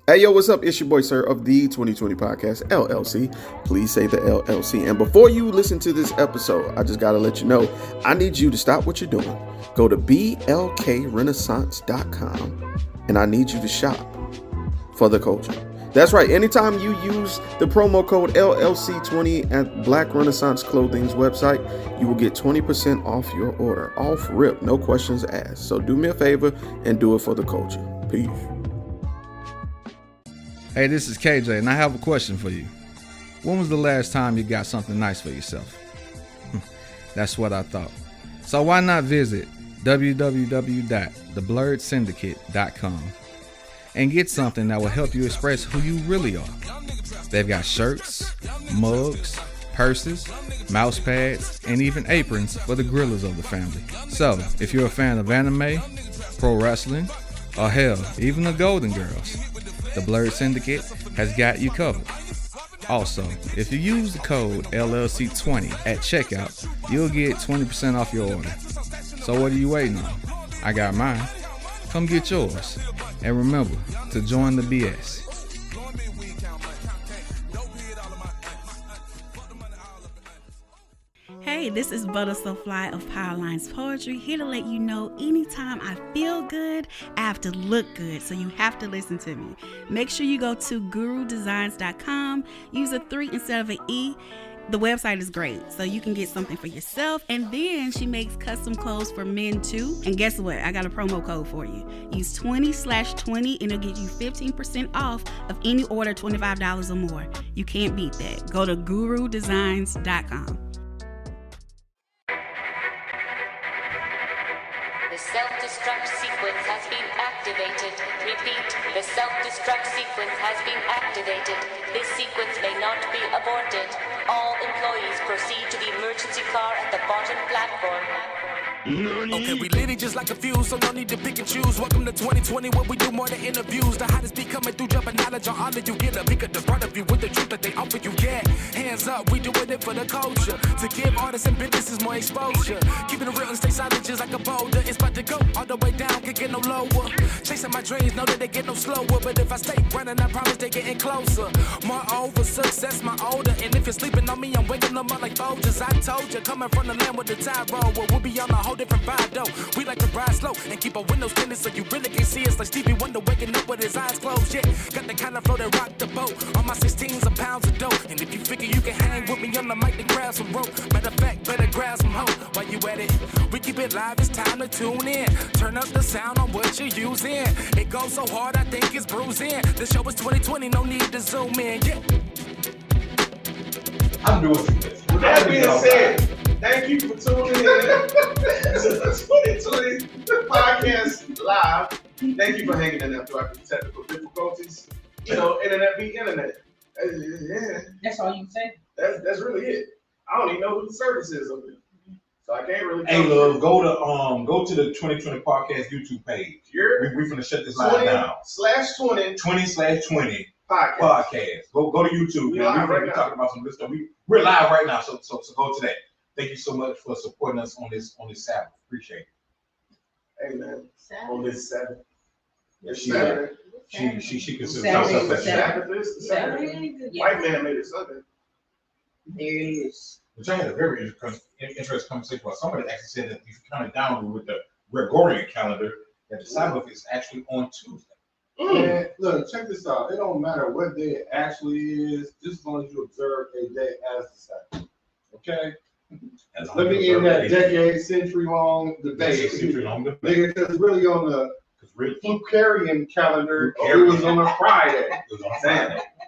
Hey, yo, what's up? It's your boy, Sir, of the 2020 Podcast, LLC. Please say the LLC. And before you listen to this episode, I just got to let you know, I need you to stop what you're doing. Go to blkrenaissance.com, and I need you to shop for the culture. That's right. Anytime you use the promo code LLC20 at Black Renaissance Clothing's website, you will get 20% off your order. Off rip, no questions asked. So do me a favor and do it for the culture. Peace. Hey, this is KJ, and I have a question for you. When was the last time you got something nice for yourself? That's what I thought. So why not visit www.theblurredsyndicate.com and get something that will help you express who you really are. They've got shirts, mugs, purses, mouse pads, and even aprons for the grillers of the family. So if you're a fan of anime, pro wrestling, or hell, even the Golden Girls, the Blurred Syndicate has got you covered. Also, if you use the code LLC20 at checkout, you'll get 20% off your order. So what are you waiting on? I got mine. Come get yours. And remember to join the BS. Hey, this is Butter So Fly of Powerlines Poetry, here to let you know anytime I feel good, I have to look good, so you have to listen to me. Make sure you go to gurudesigns.com, use a 3 instead of an E. The website is great, so you can get something for yourself, and then she makes custom clothes for men too. And guess what? I got a promo code for you. Use 20/20 and it'll get you 15% off of any order $25 or more. You can't beat that. Go to gurudesigns.com. The self-destruct sequence has been activated. Repeat, the self-destruct sequence has been activated. This sequence may not be aborted. All employees proceed to the emergency car at the bottom platform. Okay, we lit it just like a fuse, so no need to pick and choose. Welcome to 2020, where we do more than interviews. The hottest be coming through, dropping knowledge on all of you. Get a peek at the front of you with the truth that they offer you. Yeah, hands up, we doing it for the culture. To give artists and businesses more exposure. Keeping it real and stay silent just like a boulder. It's about to go all the way down, can't get no lower. Chasing my dreams, know that they get no slower. But if I stay running, I promise they getting closer. Moreover, success my older. And if you're sleeping on me, I'm waking them up like Folgers. I told you, coming from the land with the tide roll. Well, we'll be on a whole different vibe though. We like to ride slow and keep our windows tinted so you really can see us like Stevie Wonder waking up with his eyes closed. Yeah, got the kind of flow that rock the boat. On my 16s of pounds of dope. And if you figure you can hang with me on the mic, then grab some rope. Matter of fact, better grab some hope. While you at it, we keep it live, it's time to tune in. Turn up the sound on what you're using. It goes so hard, I think it's bruising. The show is 2020, no need to zoom in. Yeah. I'm doing some this. With that being said, thank you for tuning in to the 2020 Podcast Live. Thank you for hanging in there through our technical difficulties. You know, internet be internet. That's all you can say? That's really it. I don't even know who the service is over there. So I can't really. Hey, love, go to the 2020 Podcast YouTube page. We're gonna shut this live down. /20 20/20 podcast. Go to YouTube. We're talking about some good stuff. We're live right now, so go to that. Thank you so much for supporting us on this Sabbath. Appreciate it. Hey man, on this Sabbath. She considers herself a Sabbath. Saturday. White man made it Sunday. There it is. Which I had a very interesting conversation about. Somebody actually said that if you count it down with the Gregorian calendar, that the Sabbath is actually on Tuesday. Man, look, check this out. It don't matter what day it actually is, just as long as you observe a day as the Sabbath. Okay? Let me end that century-long debate. Nigga, because really on the Lucarian calendar, it was on a Friday.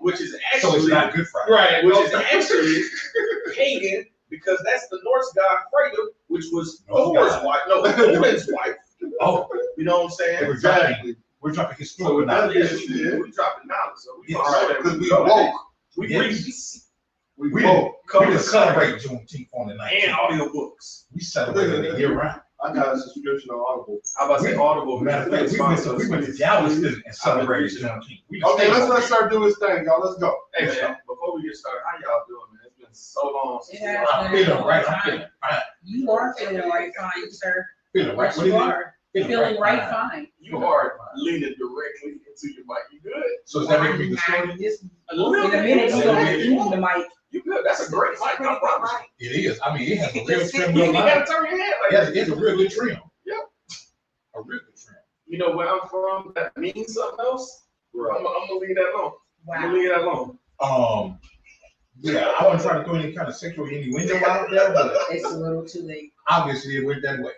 Which is actually, so it's not Good Friday. Right, which is actually pagan, because that's the Norse god Freyr, which was Thor's wife. No, Odin's wife. Oh, you know what I'm saying? Exactly. We're dropping historical knowledge. We're dropping knowledge, so we because we woke. We woke. We celebrate Juneteenth on the night. And audiobooks. We celebrate it year round. I got a subscription on Audible. How about say Audible? Matter of fact, we went to Galveston and celebrated Juneteenth. Okay, let's start doing this thing, y'all. Let's go. Hey man, before we get started, how y'all doing, man? It's been so long since I'm feeling right. I'm feeling fine. You are feeling right fine, sir. Feeling right. Yes, you are. Feeling right fine. You are leaning directly into your mic. You good? So does that make me distorted? A little bit. In a minute, you're gonna be eating the mic. You good? That's a great mic. I promise. It is. I mean, it has a real trim. You gotta turn your head like that. It's a real good trim. Yep. A real good trim. You know where I'm from? That means something else. Right. I'm gonna leave that alone. Wow. I'm gonna leave that alone. Yeah, I wasn't trying to throw any kind of sexual innuendo out there, but It's a little too late. obviously it went that way.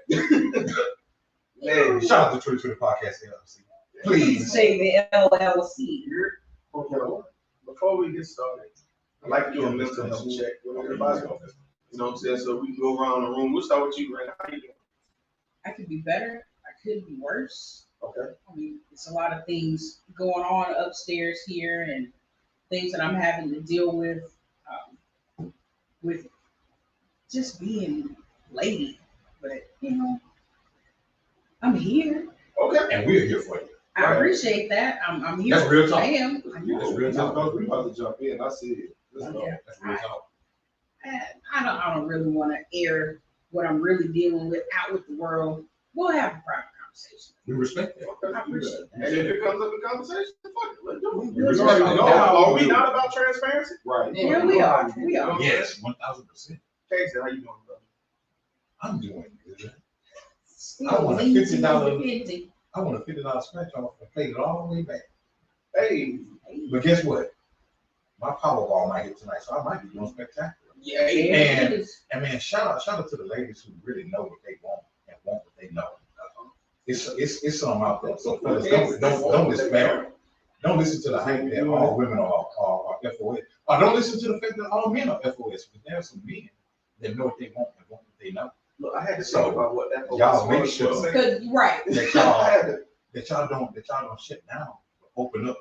Man, Shout out to 2020 Podcast LLC. Please. Say the LLC. okay. Before we get started, I'd like to do a mental health check with everybody's office. You know what I'm saying? So we can go around the room. We'll start with you, Brandon. How you doing? I could be better. I could be worse. Okay. I mean, it's a lot of things going on upstairs here and things that I'm having to deal with just being lady. But, you know, I'm here. Okay. And we're here for you. I appreciate that. I'm here. That's real talk. I am. I know. That's real talk. We about to jump in. I see it. Let's go. That's real talk. I don't really want to air what I'm really dealing with out with the world. We'll have a private conversation. We respect that. I appreciate And that. if it comes up in conversation, fuck it, let's do it. We already know. Are we not about transparency? Right. Yeah, we are. We are. Yes, 1000%. Casey, how you doing, brother? I'm doing good. Still I want a lean to $50 independent. I want a $50 scratch off and played it all the way back. Hey. But guess what? My Powerball might hit tonight, so I might be doing spectacular. Yeah. There it is. And man, shout out to the ladies who really know what they want and want what they know. It's something out there. So fellas, don't despair. Don't listen to the hype that all women are FOS. Or don't listen to the fact that all men are FOS. Because there are some men that know what they want and want what they know. Look, I had to think about what that Y'all make sure Right. that y'all don't shut down, but open up.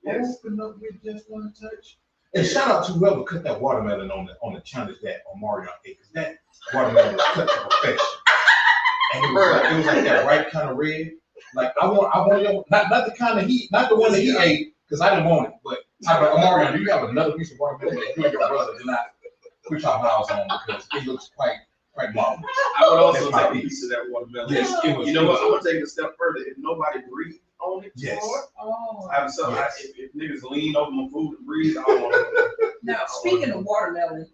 Yes. Open up with just one touch. And shout out to whoever cut that watermelon on the challenge that Omarion ate, because that watermelon was cut to perfection. And it was like that right kind of red. Like I want not the kind of not the one that he ate, because I didn't want it. But I was like, Omarion, do you have another piece of watermelon that you and your brother did not put your mouths on, because it looks quite marvelous. I would also take a piece of that watermelon. Yes, it was. You know what? I'm gonna take it a step further. If nobody breathed on it, Yes. Oh. I'm sorry. Yes. If niggas lean over my food and breathe, I don't want to. Now, speaking of watermelon,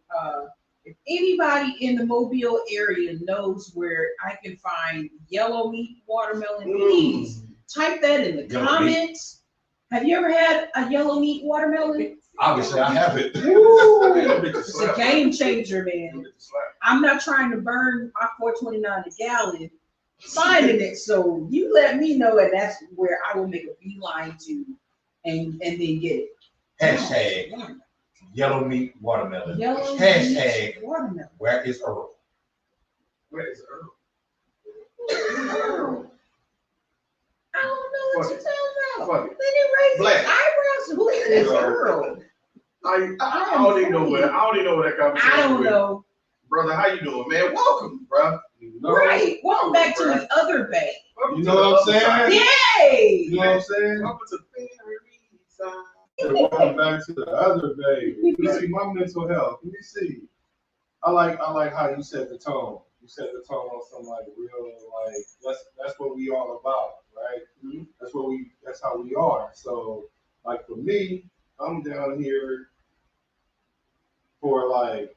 if anybody in the Mobile area knows where I can find yellow meat watermelon, please type that in the Yellow comments. Have you ever had a yellow meat watermelon? Obviously, I have it. Ooh, it's a game changer, man. Slap. I'm not trying to burn my $4.29 a gallon finding it, so you let me know, and that's where I will make a beeline to, and then get it. Hashtag yellow meat watermelon. Yellow Hashtag meat watermelon. where is Earl? Where is Earl? Earl. I don't know what you're talking about. Fuck it. Then he raised Black. his eyebrows. Who is this Earl? I don't even know where. I don't even know where that conversation. I don't went. know. Brother, how you doing, man? Welcome, bro. Right. Welcome back to the other bay. Welcome You to know the what I'm other side. saying? Yay! You know what I'm saying? Welcome to the side. Welcome back to the other day. Let me see my mental health. Let me see. I like how you set the tone. You set the tone on some like real that's what we all about, right? Mm-hmm. That's how we are. So like for me, I'm down here for like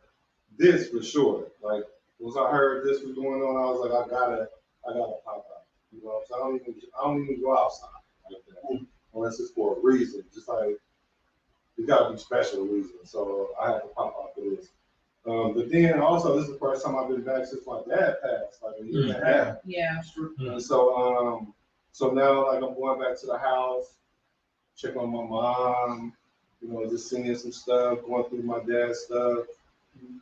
this for sure. Like once I heard this was going on, I was like, I gotta pop out. You know what I'm saying? I don't even go outside like that. Unless it's for a reason. Just like it's gotta be special reason. So I had to pop out for this. But then also this is the first time I've been back since my dad passed, like a year and a half. Yeah. And so now like I'm going back to the house, check on my mom, you know, just seeing some stuff, going through my dad's stuff.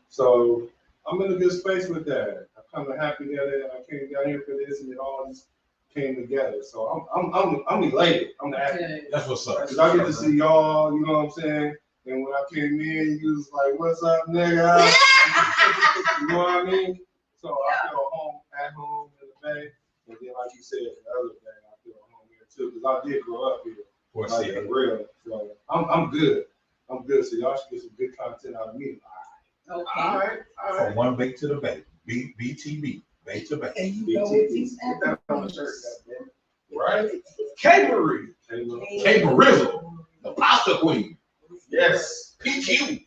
So I'm in a good space with that. I'm kind of happy that I came down here for this and it all just came together. So I'm elated. I'm happy. Good. That's what's up. Cause I get to see y'all, you know what I'm saying? And when I came in, you was like, "What's up, nigga?" You know what I mean? So I feel at home in the Bay. And then, like you said, the other day, I feel at home here too. Cause I did grow up here, For like for real. So I'm good. I'm good. So y'all should get some good content out of me. All Okay. right. From one bay to the bay. BTB. Bay to bay. And you know what these Get that on the shirt, acronyms. goddamn. Right? KMarie. KMarie. The Pasta queen. Yes. PQ.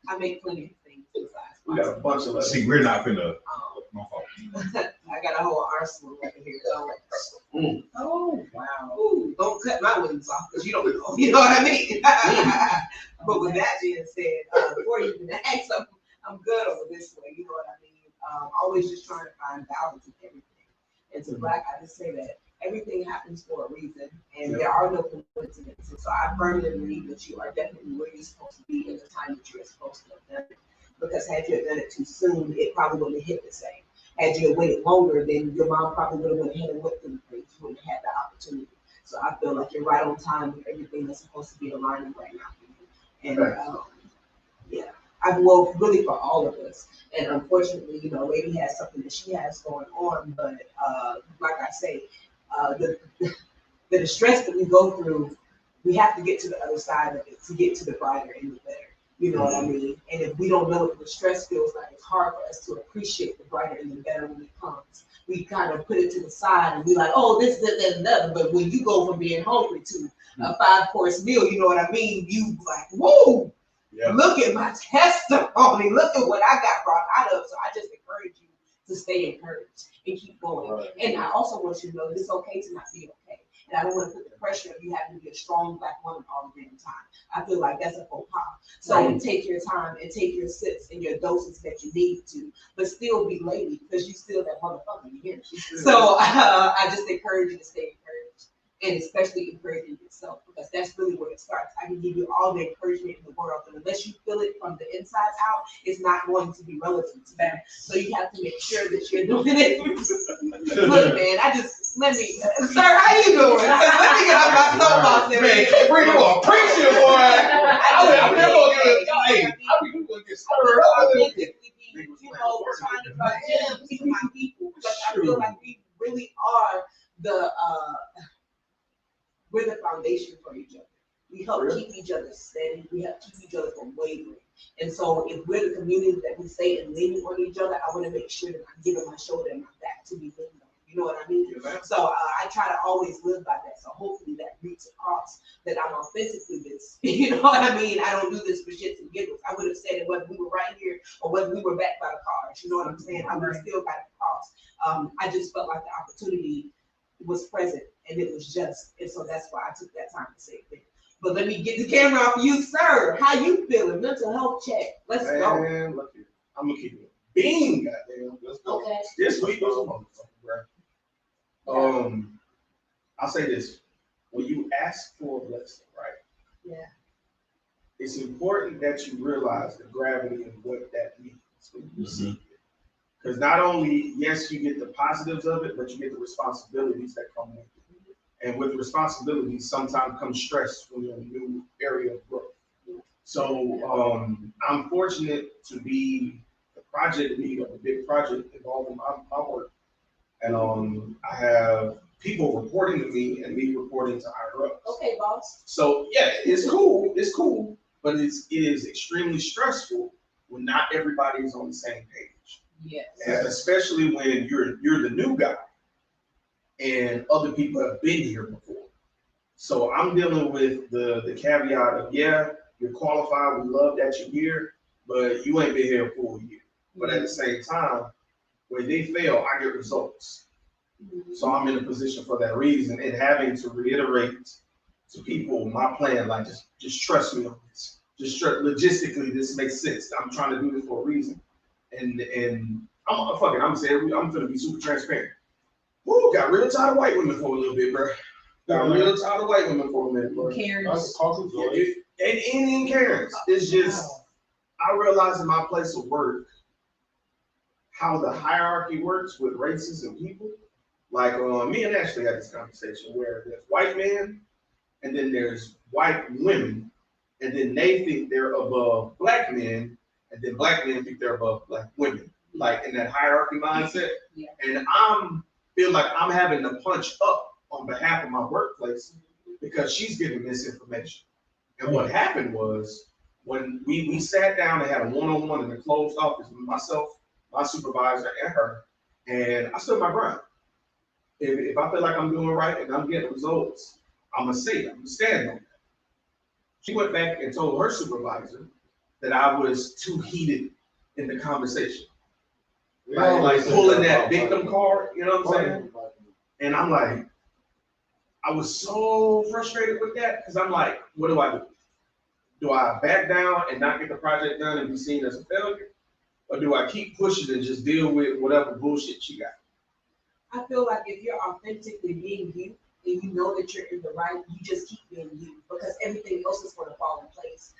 I make plenty of things besides. We got a bunch of See, we're not finna. My fault. I got a whole arsenal right here. Mm. Oh wow! Ooh, don't cut my wings off because you don't know. You know what I mean? But with that being said, before you even ask, I'm good over this way. You know what I mean? Always just trying to find balance in everything. And to Black, I just say that everything happens for a reason, and there are no coincidences. So I firmly believe that you are definitely where you're supposed to be in the time that you're supposed to have done it. Because had you done it too soon, it probably wouldn't have hit the same. Had you waited longer, then your mom probably would have went ahead and went through the things. You wouldn't have had the opportunity. So I feel like you're right on time with everything that's supposed to be aligning right now for you. And yeah, well, really for all of us. And unfortunately, you know, Lady has something that she has going on, but like I say, the distress that we go through, we have to get to the other side of it to get to the brighter and the better. You know what I mean? And if we don't know what the stress feels like, it's hard for us to appreciate the brighter and the better when it comes. We kind of put it to the side and be like, oh, this, that, and another. But when you go from being hungry to a 5-course meal, you know what I mean? You like, whoa, look at my testimony. Look at what I got brought out of. So I just encourage you to stay encouraged and keep going. Right. And I also want you to know that it's okay to not be okay. And I don't want to put the pressure of you having to be a strong Black woman all the damn time. I feel like that's a faux pas. So take your time and take your sips and your doses that you need to, but still be lady because you still that motherfucker. You hear me? So I just encourage you to stay encouraged, and especially encouraging yourself because that's really where it starts. I can give you all the encouragement in the world, but unless you feel it from the inside out, it's not going to be relevant to them. So you have to make sure that you're doing it. Look, man, let me, sir, how you doing? Let me get off my soapbox. Man, KMarie, you a preacher, boy. I'm never gonna get stirred up. You know, trying to find gems to my people because I feel like we really are we're the foundation for each other. We help keep each other steady. We help keep each other from wavering. And so if we're the community that we say and leaning on each other, I want to make sure that I'm giving my shoulder and my back to be leaned on. You know what I mean? So I try to always live by that. So hopefully that reads across that I'm authentically this. You know what I mean? I don't do this for shits and giggles. I would have said it whether we were right here or whether we were back by the cars. You know what I'm saying? I would have still got it across. I just felt like the opportunity was present and it was just. And so that's why I took that time to say it. But let me get the camera off you, sir. How you feeling? Mental health check. Let's go. Look here. I'm gonna keep it being goddamn. Let's go. Okay. This week was a motherfucker, bro. I'll say this. When you ask for a blessing, right? Yeah. It's important that you realize the gravity of what that means when you receive it. Because not only, yes, you get the positives of it, but you get the responsibilities that come with it. And with responsibilities, sometimes comes stress when you're in a new area of growth. So I'm fortunate to be the project lead of a big project involving my work. And I have people reporting to me and me reporting to higher ups. Okay, boss. So yeah, it's cool, but it is extremely stressful when not everybody is on the same page. Yes. And especially when you're the new guy and other people have been here before. So I'm dealing with the caveat of, yeah, you're qualified, we love that you're here, but you ain't been here a full year. But at the same time, when they fail, I get results. So I'm in a position for that reason and having to reiterate to people my plan, like just trust me on this. Logistically, this makes sense. I'm trying to do this for a reason. And I'm gonna be super transparent. Woo, got real tired of white women for a little bit, bro. Got real tired of white women for a minute, bro. Karens. And Indian Karens. It's just, I realize in my place of work how the hierarchy works with races and people. Like me and Ashley had this conversation where there's white men and then there's white women, and then they think they're above Black men, and then Black men think they're above Black women, like in that hierarchy mindset. Yeah. And feel like I'm having to punch up on behalf of my workplace because she's giving misinformation. And what happened was when we sat down and had a one-on-one in the closed office with myself, my supervisor, and her, and I stood my ground. If I feel like I'm doing right and I'm getting results, I'm gonna say it. I'm gonna stand on that. She went back and told her supervisor that I was too heated in the conversation. Like pulling that victim card, you know what I'm saying? And I'm like, I was so frustrated with that because I'm like, what do I do? Do I back down and not get the project done and be seen as a failure? Or do I keep pushing and just deal with whatever bullshit she got? I feel like if you're authentically being you and you know that you're in the right, you just keep being you because everything else is going to fall in place.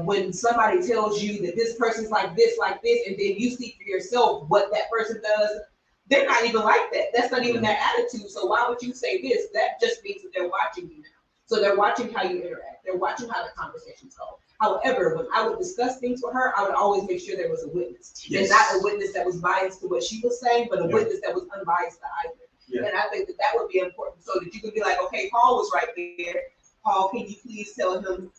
When somebody tells you that this person's like this, and then you see for yourself what that person does, they're not even like that. That's not even their attitude. So why would you say this? That just means that they're watching you now. So they're watching how you interact. They're watching how the conversations go. However, when I would discuss things with her, I would always make sure there was a witness. Yes. And not a witness that was biased to what she was saying, but a witness that was unbiased to either. Yeah. And I think that would be important so that you could be like, okay, Paul was right there. Paul, can you please tell him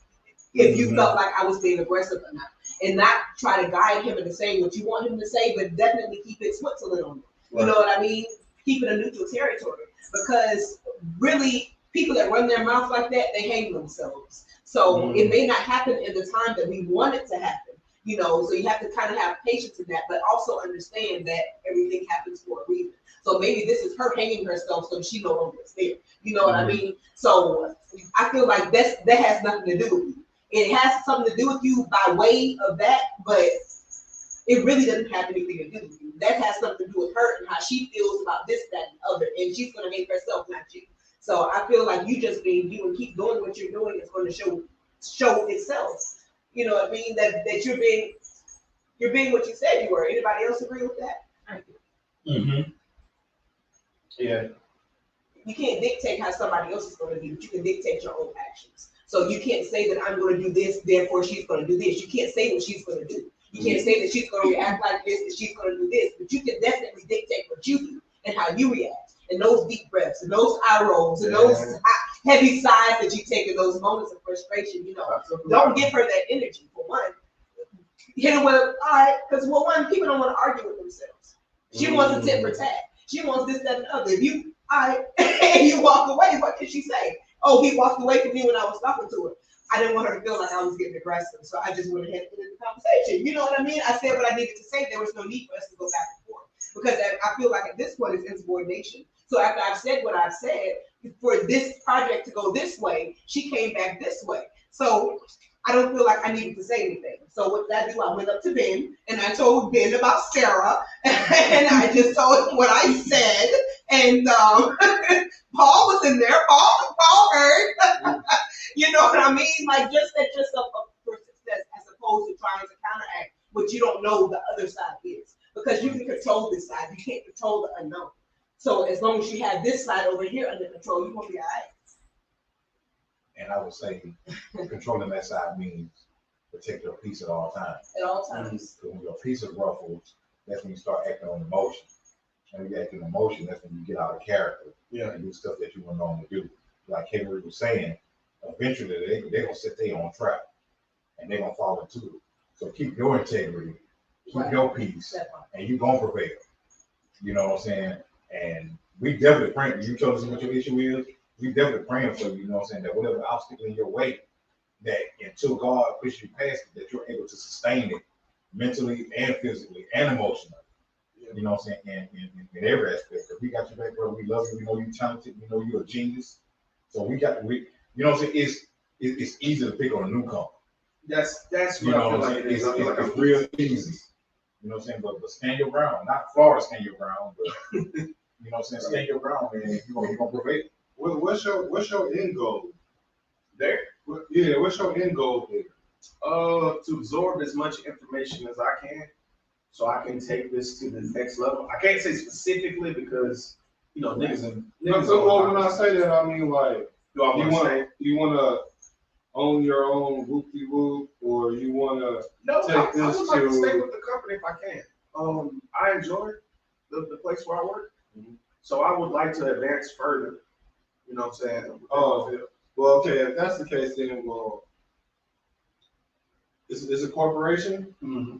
if you felt like I was being aggressive or not? And not try to guide him into saying what you want him to say, but definitely keep it Switzerland on it. Right. You know what I mean? Keep it a neutral territory. Because really, people that run their mouth like that, they hang themselves. So it may not happen in the time that we want it to happen, you know, so you have to kind of have patience in that, but also understand that everything happens for a reason. So maybe this is her hanging herself so she no longer is there. You know what I mean? So I feel like that has nothing to do with you. It has something to do with you by way of that, but it really doesn't have anything to do with you. That has something to do with her and how she feels about this, that, and other, and she's going to hate herself, not you. So I feel like you just being you and keep doing what you're doing is going to show itself. You know what I mean? That you're being what you said you were. Anybody else agree with that? Mm-hmm. Yeah. You can't dictate how somebody else is going to be, but you can dictate your own actions. So you can't say that I'm going to do this, therefore she's going to do this. You can't say what she's going to do. You can't say that she's going to react like this, that she's going to do this, but you can definitely dictate what you do and how you react. And those deep breaths, and those eye rolls, and those heavy sighs that you take in those moments of frustration, you know, don't give her that energy, for one. Hit her with, all right, because for one, people don't want to argue with themselves. She wants a tit for tat. She wants this, that, and the other. If you, all right, and you walk away, what can she say? Oh, he walked away from me when I was talking to her. I didn't want her to feel like I was getting aggressive, so I just went ahead and ended the conversation. You know what I mean? I said what I needed to say. There was no need for us to go back and forth. Because I feel like at this point it's insubordination. So after I've said what I've said, for this project to go this way, she came back this way. So I don't feel like I needed to say anything. So what did I do? I went up to Ben and I told Ben about Sarah and I just told him what I said. And Paul was in there. Paul heard. You know what I mean? Like just set yourself up for success as opposed to trying to counteract what you don't know the other side is. Because you can control this side, you can't control the unknown. So as long as you have this side over here under control, you're gonna be all right. And I would say controlling that side means protect your peace at all times. At all times. Because when your peace is ruffled, that's when you start acting on emotion. And when you act on emotion, that's when you get out of character and do stuff that you wouldn't normally do. Like KMarie was saying, eventually they're gonna set their own trap and they're gonna fall into it. So keep your integrity. Keep your peace, and you're going to prevail. You know what I'm saying? And we definitely praying. You told us what your issue is. We definitely praying for you, you know what I'm saying, that whatever obstacle in your way, that until God pushes you past it, that you're able to sustain it mentally and physically and emotionally. You know what I'm saying? In every aspect. Because we got you back, bro. We love you. We know you're talented. We know you're a genius. So you know what I'm saying? It's easy to pick on a newcomer. That's you know what I'm saying? It's real easy. You know what I'm saying? But stand your ground. Not Florida stand your ground, but you know what I'm saying? Stand your ground, man. You're gonna prevail. What's your end goal? There? What's your end goal there? To absorb as much information as I can so I can take this to the next level. I can't say specifically because niggas So when I say that, I mean like you wanna own your own whoop-de-whoop, or you want to take this I would like to stay with the company if I can. I enjoy the place where I work, so I would like to advance further. You know what I'm saying? Well, okay, if that's the case, then it's a corporation. Mm-hmm.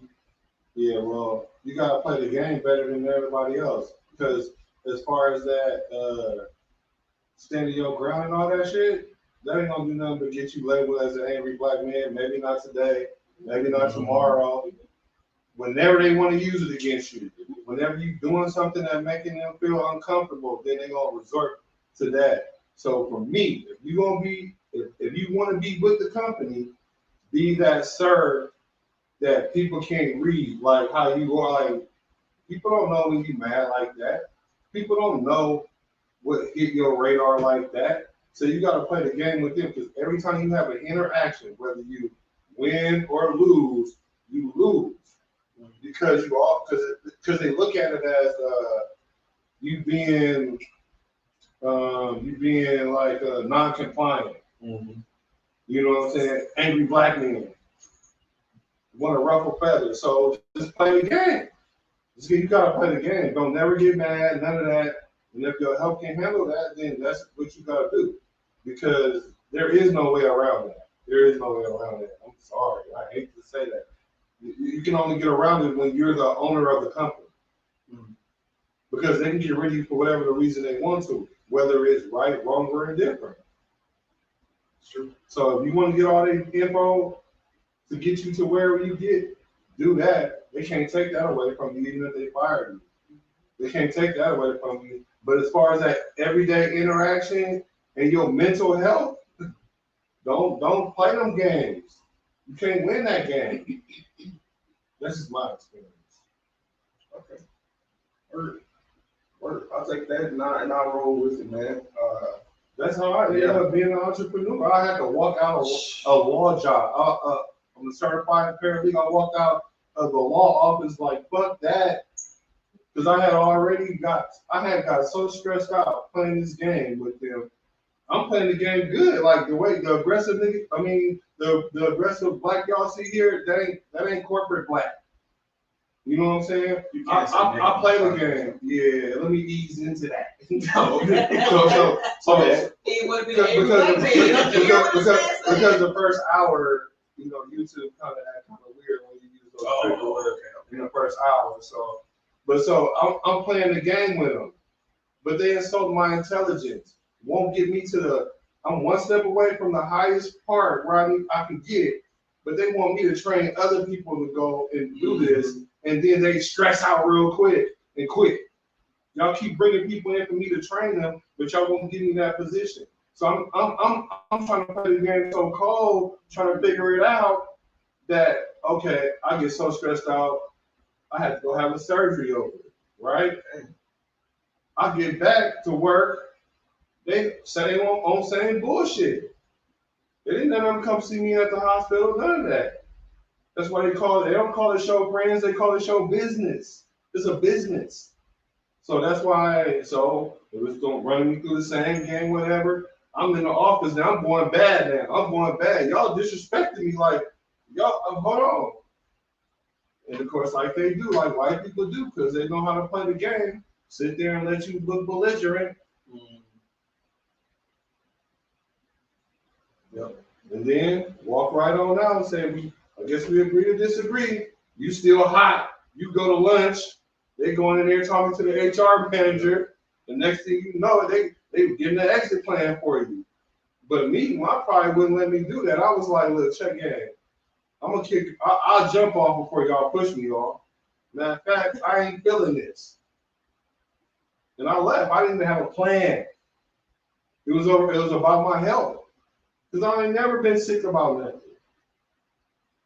Yeah, well, you gotta play the game better than everybody else, because as far as that standing your ground and all that shit, that ain't gonna do nothing but get you labeled as an angry black man. Maybe not today, maybe not tomorrow. Whenever they want to use it against you, whenever you doing something that making them feel uncomfortable, then they gonna resort to that. So for me, if you gonna be, if you want to be with the company, be that sir that people can't read, like how you are. Like people don't know when you mad like that. People don't know what hit your radar like that. So you got to play the game with them, because every time you have an interaction, whether you win or lose, you lose because you all because they look at it as you being like non-compliant. Mm-hmm. You know what I'm saying? Angry black man want to ruffle feathers. So just play the game. You gotta play the game. Don't never get mad. None of that. And if your help can handle that, then that's what you gotta do. Because there is no way around that. There is no way around that. I'm sorry. I hate to say that. You can only get around it when you're the owner of the company. Mm-hmm. Because they can get rid of you for whatever the reason they want to, whether it's right, wrong, or indifferent. True. So if you want to get all the info to get you to wherever you get, do that. They can't take that away from you, even if they fire you. They can't take that away from you. But as far as that everyday interaction and your mental health, don't play them games. You can't win that game. That's just my experience. Okay. Word. I'll take that and I'll roll with it, man. That's how I ended up being an entrepreneur. I had to walk out a law job. I'm a certified paralegal. I walked out of the law office like, fuck that. Because I had got so stressed out playing this game with them. I'm playing the game good. Like the way the aggressive nigga, the aggressive black y'all see here, that ain't corporate black. You know what I'm saying? I play the game. Yeah, let me ease into that. Because the first hour, YouTube kind of weird when you use those in the first hour. So I'm playing the game with them, but they insult my intelligence. Won't get me to I'm one step away from the highest part where I can get it, but they want me to train other people to go and do this, and then they stress out real quick and quit. Y'all keep bringing people in for me to train them, but y'all won't give me that position. So I'm trying to play the game so cold, trying to figure it out that, okay, I get so stressed out, I had to go have a surgery over it, right? I get back to work, they say on same bullshit. They didn't let them come see me at the hospital, none of that. That's why they don't call it show friends, they call it show business. It's a business. So that's why, it was running me through the same game, whatever. I'm in the office now, I'm going bad now. Y'all disrespecting me like, y'all, hold on. And of course, like they do, like white people do, because they know how to play the game, sit there and let you look belligerent. Yep. And then walk right on out and say, I guess we agree to disagree. You still hot. You go to lunch. They going in there talking to the HR manager. The next thing you know, they getting an exit plan for you. But me, my pride wouldn't let me do that. I was like, look, check in. I'm gonna kick. I'll jump off before y'all push me off. Matter of fact, I ain't feeling this. And I left. I didn't even have a plan. It was about my health. Because I ain't never been sick about nothing.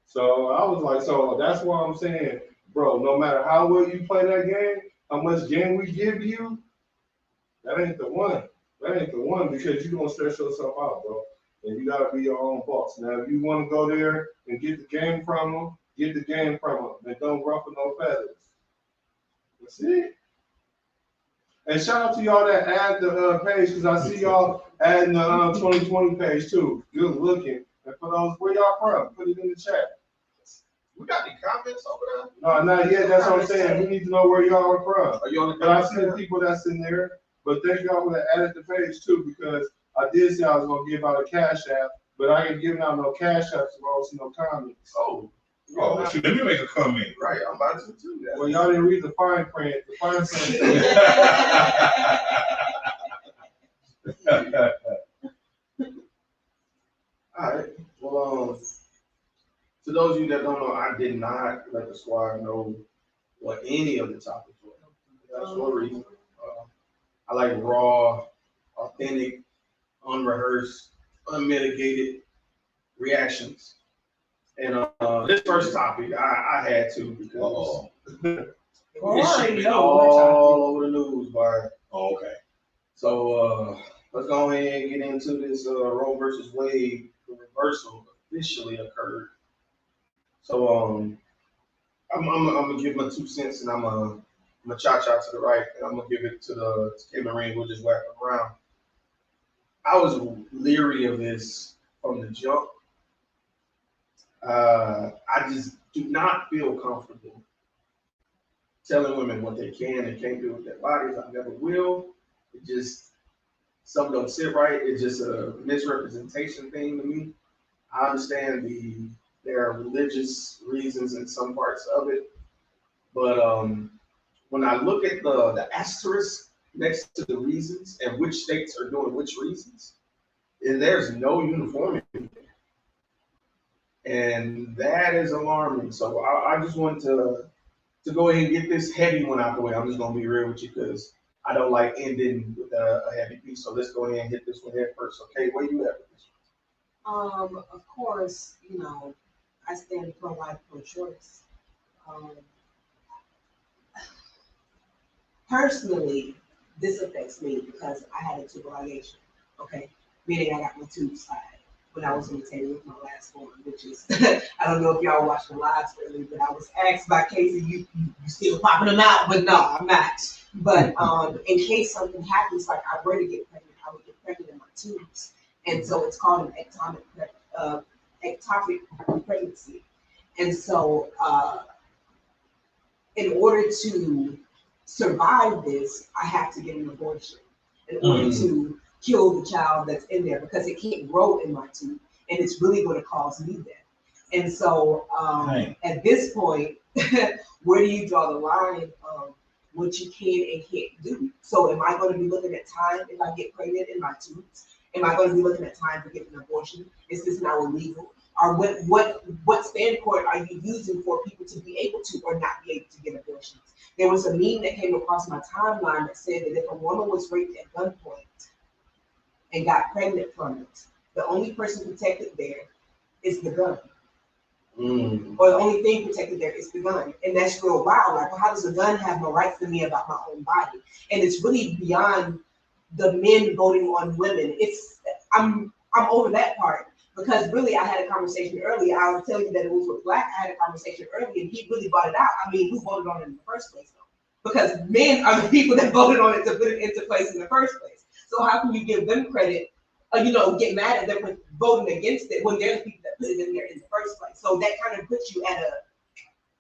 So I was like, so that's why I'm saying, bro, no matter how well you play that game, how much game we give you, that ain't the one. That ain't the one, because you're going to stress yourself out, bro. And you got to be your own boss. Now, if you want to go there and get the game from them, get the game from them. And don't ruffle no feathers. That's it. And shout out to y'all that add the page, because I see y'all adding the 2020 page too. Good looking. And for those, where y'all from? Put it in the chat. We got any comments over there? No, not yet. That's what I'm saying. We need to know where y'all are from. Are you on the But I see the people that's in there. But thank y'all for adding the page too, because I did say I was going to give out a cash app, but I ain't giving out no cash apps, so I don't see no comments. Oh, shoot, let me make a comment. Right, I'm about to do that. Well, y'all didn't read the fine print. The fine print. All right. Well, to those of you that don't know, I did not let the squad know what any of the topics were. That's for a reason. I like raw, authentic, unrehearsed, unmitigated reactions. And this first topic, I had to because it should be all over the news, boy. Oh, okay. So let's go ahead and get into this Roe versus Wade. The reversal officially occurred. So I'm gonna give my 2 cents, and I'm gonna cha-cha to the right, and I'm gonna give it to KMarie. We'll just wrap it around. I was leery of this from the jump. I just do not feel comfortable telling women what they can and can't do with their bodies. I never will. It just, something don't sit right. It's just a misrepresentation thing to me. I understand there are religious reasons in some parts of it, but when I look at the asterisk next to the reasons and which states are doing which reasons, and there's no uniformity there. And that is alarming. So I just want to go ahead and get this heavy one out the way. I'm just gonna be real with you because I don't like ending with a heavy piece. So let's go ahead and hit this one head first. Okay, where you at with this Of course, I stand pro-life, pro-choice. Personally, this affects me because I had a tubal ligation, okay? Meaning I got my tubes tied when I was on the table with my last one, which is, I don't know if y'all watched the lives earlier, but I was asked by Casey, you still popping them out? But no, I'm not. But in case something happens, like I were to get pregnant, I would get pregnant in my tubes. And so it's called an ectopic pregnancy. And so in order to survive this, I have to get an abortion in order to kill the child that's in there because it can't grow in my tube and it's really going to cause me death. And so at this point, where do you draw the line of what you can and can't do? So am I going to be looking at time if I get pregnant in my tubes? Am I going to be looking at time for getting an abortion? Is this now illegal? Or what standpoint are you using for people to be able to or not be able to get abortions? There was a meme that came across my timeline that said that if a woman was raped at gunpoint and got pregnant from it, the only person protected there is the gun. Or the only thing protected there is the gun. And that's real wild. Like, how does a gun have no rights to me about my own body? And it's really beyond the men voting on women. I'm over that part. Because really, I had a conversation earlier. I was telling you that it was with Black. I had a conversation earlier, and he really brought it out. I mean, who voted on it in the first place, though? Because men are the people that voted on it to put it into place in the first place. So how can you give them credit, get mad at them for voting against it when they're the people that put it in there in the first place? So that kind of puts you at a,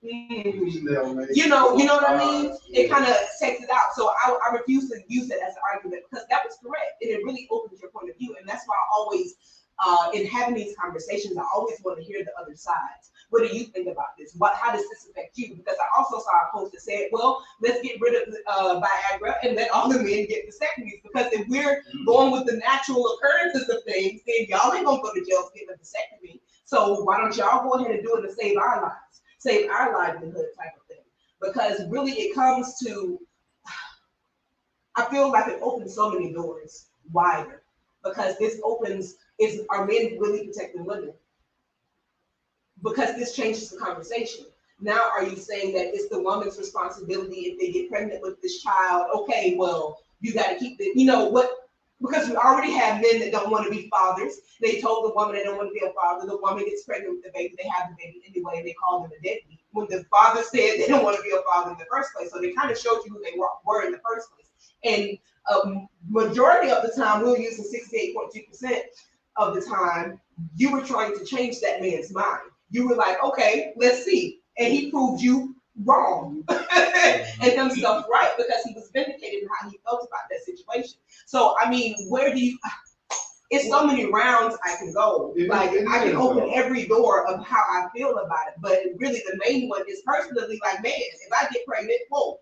you know what I mean? It kind of takes it out. So I refuse to use it as an argument because that was correct, and it really opens your point of view. And that's why I always, in having these conversations, I always want to hear the other sides. What do you think about this? How does this affect you? Because I also saw a post that said, well, let's get rid of Viagra and let all the men get vasectomies. Because if we're going with the natural occurrences of things, then y'all ain't gonna go to jail to get a vasectomy. So why don't y'all go ahead and do it to save our lives, save our livelihood type of thing? Because really it comes to, I feel like it opens so many doors wider. Because this opens, are men really protecting women? Because this changes the conversation. Now, are you saying that it's the woman's responsibility if they get pregnant with this child? Okay, well, you got to keep the, because we already have men that don't want to be fathers. They told the woman they don't want to be a father. The woman gets pregnant with the baby. They have the baby anyway, and they call them a deadbeat. When the father said they don't want to be a father in the first place. So they kind of showed you who they were in the first place. And majority of the time, we're using 68.2% of the time, you were trying to change that man's mind. You were like, okay, let's see. And he proved you wrong and himself right because he was vindicated in how he felt about that situation. So, I mean, it's so many rounds I can go. Like, I can open every door of how I feel about it. But really, the main one is personally, like, man, if I get pregnant, whoa.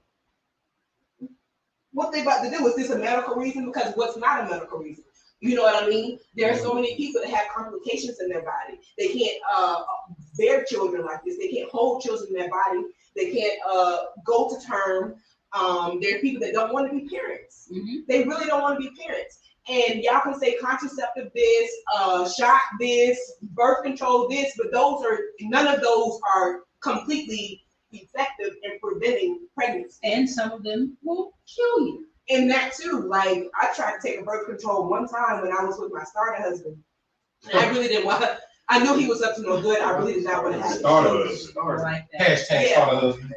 What they about to do? Is this a medical reason? Because what's not a medical reason? You know what I mean? There are so many people that have complications in their body. They can't bear children like this. They can't hold children in their body. They can't go to term. There are people that don't want to be parents. They really don't want to be parents. And y'all can say contraceptive this, shot this, birth control this, but none of those are completely effective in preventing pregnancy. And some of them will kill you. And that too, like I tried to take a birth control one time when I was with my starter husband. And I really didn't want to. I knew he was up to no good. I really did not want to have Starter children. Like that. Hashtag starter husband.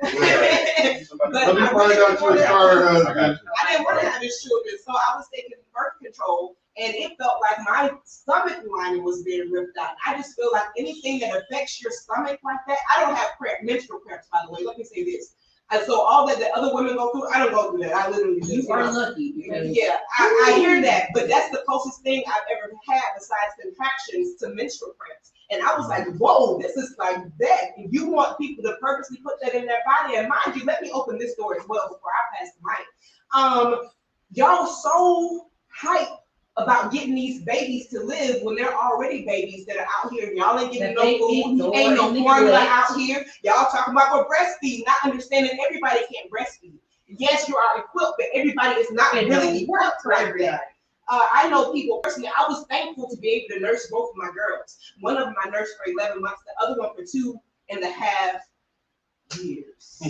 But Let me I find really out didn't your want to starter have- husband. I didn't want to have his children, so I was taking birth control, and it felt like my stomach lining was being ripped out. I just feel like anything that affects your stomach like that. I don't have menstrual cramps, by the way. Let me say this. And so all that the other women go through, I don't go through that. I literally just, You are lucky. Because yeah, I hear that, but that's the closest thing I've ever had besides contractions to menstrual cramps. And I was like, whoa, this is like that. And you want people to purposely put that in their body. And mind you, let me open this door as well before I pass the mic. Y'all so hyped about getting these babies to live when they're already babies that are out here and y'all ain't getting no food, ain't no formula out here. Y'all talking about we're breastfeeding, not understanding everybody can't breastfeed. Yes, you are equipped, but everybody is not really equipped like that. I know people personally. I was thankful to be able to nurse both of my girls. One of them I nursed for 11 months, the other one for 2.5 years.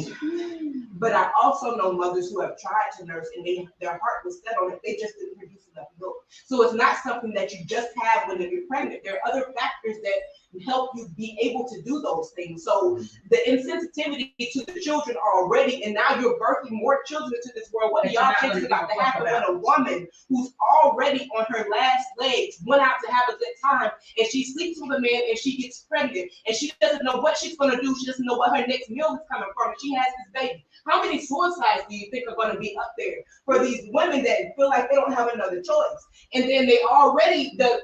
But I also know mothers who have tried to nurse and their heart was set on it. They just didn't produce enough milk. So it's not something that you just have when you're pregnant. There are other factors that help you be able to do those things. So the insensitivity to the children already, and now you're birthing more children into this world. What do y'all think is about to happen when a woman who's already on her last legs went out to have a good time and she sleeps with a man and she gets pregnant and she doesn't know what she's going to do. She doesn't know what her next meal is coming from and she has this baby. How many suicides do you think are going to be up there for these women that feel like they don't have another choice? And then they already, the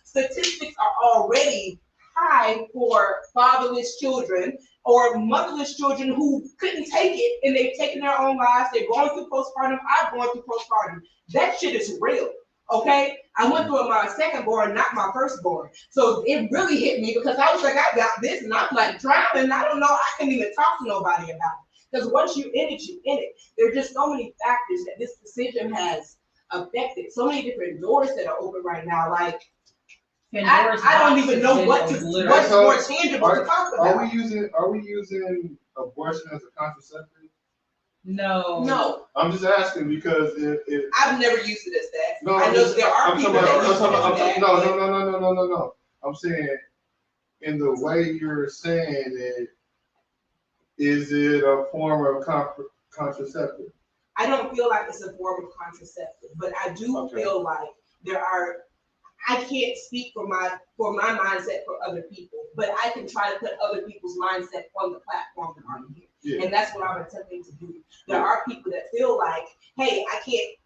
statistics are already high for fatherless children or motherless children who couldn't take it and they've taken their own lives. They're going through postpartum. I've gone through postpartum. That shit is real. Okay, I went through it my second born, not my firstborn. So it really hit me because I was like, I got this, and I'm like drowning. I don't know. I can't even talk to nobody about it because once you're in it, you're in it. There are just so many factors that this decision has affected. So many different doors that are open right now. Like I don't even know what's more tangible to talk about. Are we using abortion as a contraceptive? No. I'm just asking because if I've never used it as that. No, I know there are people that use it. No. I'm saying in the way you're saying it, is it a form of contraceptive? I don't feel like it's a form of contraceptive, but I do feel like there are. I can't speak for my mindset for other people, but I can try to put other people's mindset on the platform that I'm here. Yeah. And that's what I'm attempting to do. There are people that feel like, hey, I can't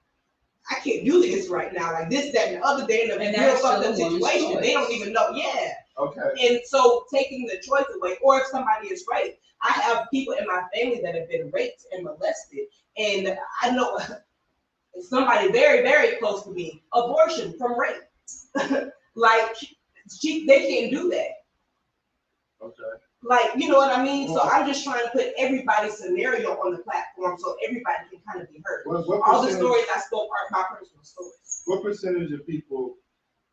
do this right now, like this, that, and the other day in a real fucked up situation. They don't even know. Yeah. Okay. And so taking the choice away, or if somebody is raped, I have people in my family that have been raped and molested, and I know somebody very, very close to me, abortion from rape. Like they can't do that. Okay. Like, you know what I mean? So I'm just trying to put everybody's scenario on the platform so everybody can kind of be heard. All the stories I spoke are my personal stories. What percentage of people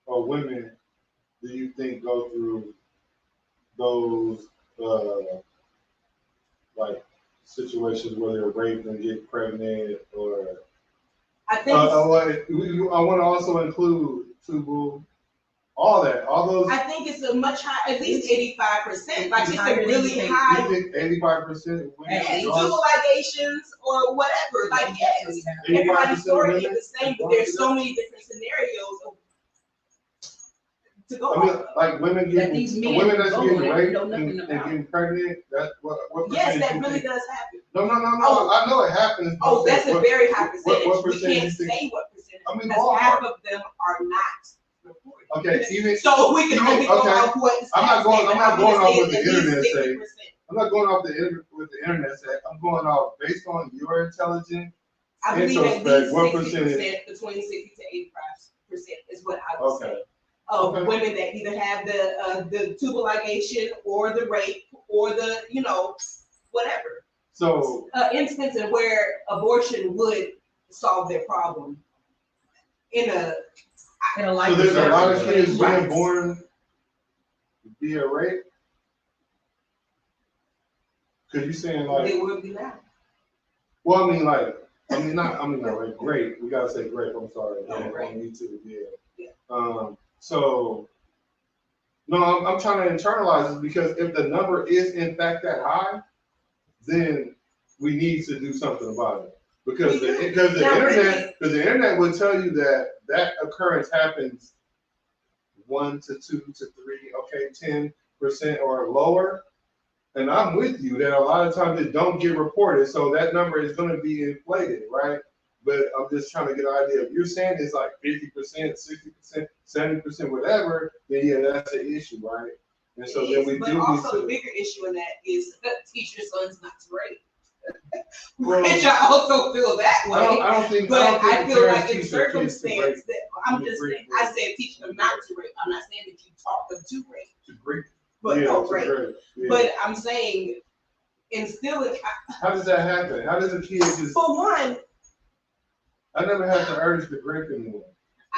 or women do you think go through those like situations where they're raped and get pregnant, or I think I want to also include Tubu, all those. I think it's a much high, at least 85%. Like it's a really high. You think 85%? Yes, Tubu ligations or whatever. Like yes, everybody's story is the same, but there's so many different scenarios to go. I mean, like women that's getting raped and getting pregnant. That's what yes, that really does happen. No. I know it happens. Oh, that's a very high percentage. What we can't say what percentage. I mean, half of them are not reported. Okay, even so we can only go off what. I'm not going off what the internet say. I'm not going off what the internet say. I'm going off based on your intelligence. I believe at least 60%, between 60 to is what I would say. Of women that either have the tubal ligation or the rape or the, whatever. So instances where abortion would solve their problem in a so there's a lot of kids being born via rape. Cause you saying like they would be now. Well, I mean not rape. Grape. We gotta say grape. I'm sorry. On YouTube, yeah. So no, I'm trying to internalize this because if the number is in fact that high, then we need to do something about it. Because the internet would tell you that occurrence happens 1 to 2 to 3, 10% or lower. And I'm with you that a lot of times it don't get reported, so that number is going to be inflated, right? But I'm just trying to get an idea. If you're saying it's like 50%, 60%, 70%, whatever, then yeah, that's an issue, right? And so then we but do. Also, the bigger issue in that is teach your sons not to rape. Which I also feel that way. I don't think. But I feel like in circumstance that I said teach them not to rape. I'm not saying that you taught them to rape. To rape. But no rape. Yeah. But I'm saying instilling. How does that happen? How does a kid just? For one, I never had the urge to rape anyone.